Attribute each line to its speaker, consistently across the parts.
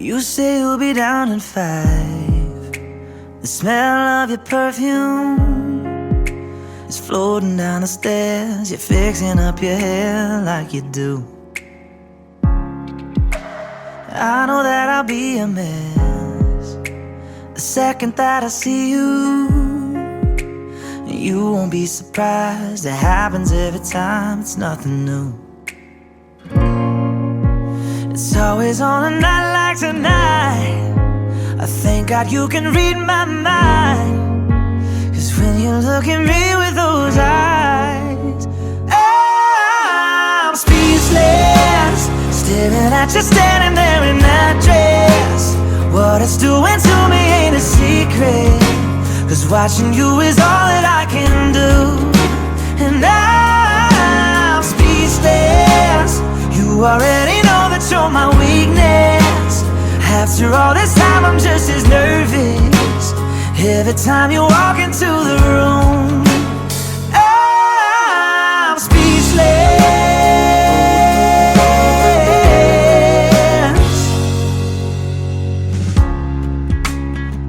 Speaker 1: You say you'll be down in 5. The smell of your perfume is floating down the stairs. You're fixing up your hair like you do. I know that I'll be a mess the second that I see you. You won't be surprised, it happens every time, it's nothing new. It's always on a night like tonight. I thank God you can read my mind, 'cause when you look at me with those eyes, I'm speechless, staring at you standing there in that dress. What it's doing to me ain't a secret, 'cause watching you is all that I can do. And I'm speechless, you already know that you're my weakness. After all this time I'm just as nervous every time you walk into the room. I'm speechless.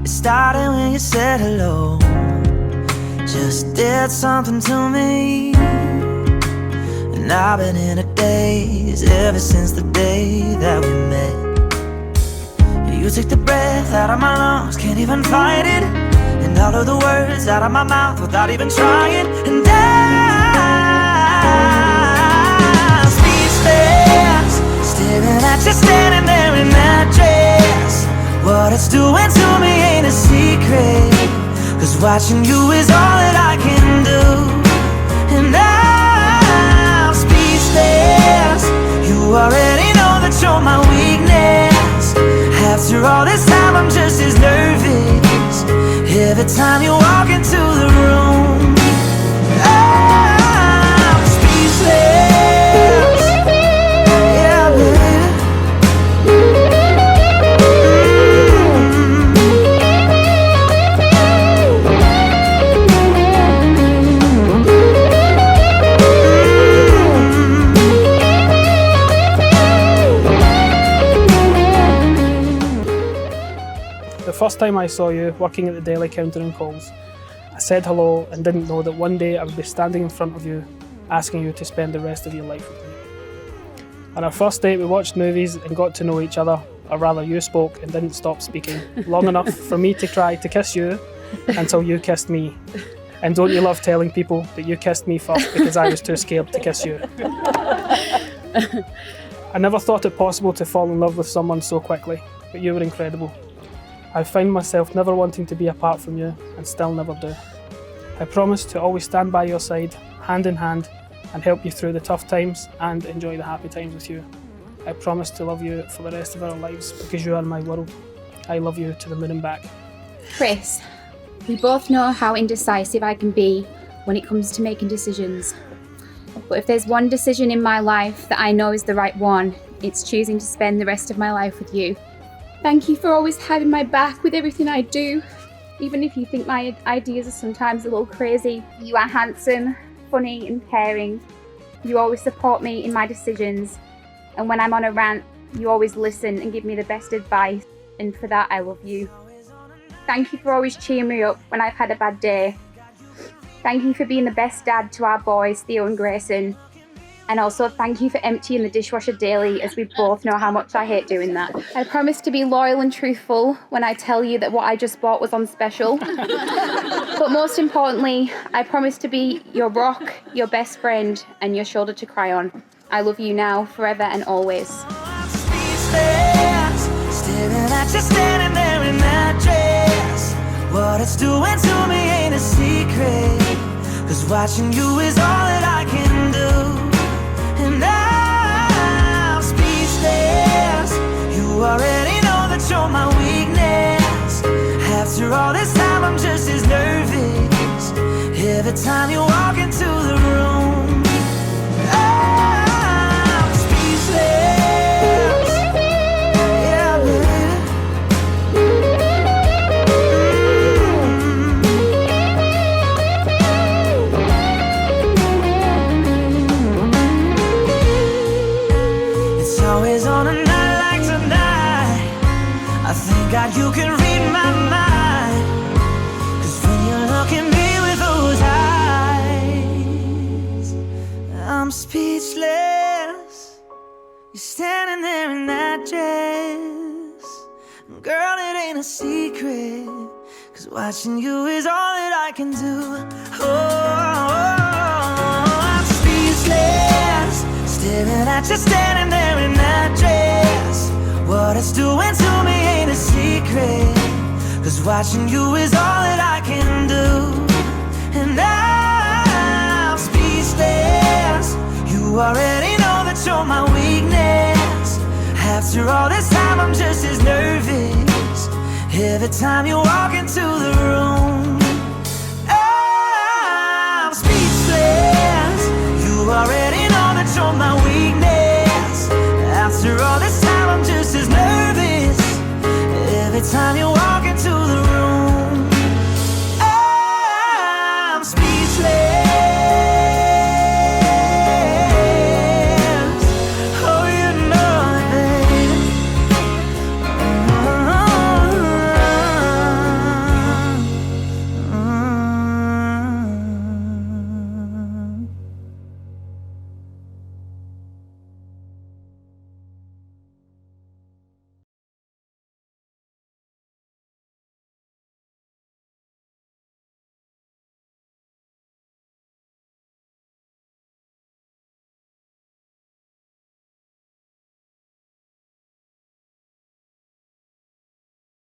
Speaker 1: It started when you said hello, just did something to me. And I've been in a daze ever since the day that we met. You took the breath out of my lungs, can't even fight it, and all of the words out of my mouth without even trying. And I'm speechless, staring at you standing there in that dress. What it's doing to me ain't a secret, 'cause watching you is all that I can do. And I'm speechless, you already know that you're my weakness. After all this time I'm just as nervous every time you walk into the room. I'm speechless. Yeah, baby.
Speaker 2: The first time I saw you working at the deli counter in Coles, I said hello and didn't know that one day I would be standing in front of you asking you to spend the rest of your life with me. On our first date we watched movies and got to know each other, or rather you spoke and didn't stop speaking long enough for me to try to kiss you until you kissed me. And don't you love telling people that you kissed me first because I was too scared to kiss you? I never thought it possible to fall in love with someone so quickly, but you were incredible. I find myself never wanting to be apart from you, and still never do. I promise to always stand by your side, hand in hand, and help you through the tough times and enjoy the happy times with you. I promise to love you for the rest of our lives because you are my world. I love you to the moon and back.
Speaker 3: Chris, we both know how indecisive I can be when it comes to making decisions. But if there's one decision in my life that I know is the right one, it's choosing to spend the rest of my life with you. Thank you for always having my back with everything I do. Even if you think my ideas are sometimes a little crazy, you are handsome, funny and caring. You always support me in my decisions. And when I'm on a rant, you always listen and give me the best advice. And for that, I love you. Thank you for always cheering me up when I've had a bad day. Thank you for being the best dad to our boys, Theo and Grayson. And also thank you for emptying the dishwasher daily, as we both know how much I hate doing that. I promise to be loyal and truthful when I tell you that what I just bought was on special. But most importantly, I promise to be your rock, your best friend, and your shoulder to cry on. I love you now, forever and always.
Speaker 1: I'm speechless, staring at you standing there in that dress. What it's doing to me ain't a secret, 'cause watching you is all that I can do. And I'm speechless, you already know that you're my weakness. After all this time I'm just as nervous every time you walk into the room. I'm speechless. Yeah, baby. It's always on a night like tonight. God, you can read my mind. 'Cause when you look at me with those eyes, I'm speechless. You're standing there in that dress. Girl, it ain't a secret, 'cause watching you is all that I can do. Oh, I'm speechless, staring at you standing there in that dress. What it's doing to me ain't a secret, 'cause watching you is all that I can do. And I'm speechless. You already know that you're my weakness. After all this time I'm just as nervous every time you walk into the room. I'm speechless. You already know that you're my weakness. After all this time I'm just as nervous every time you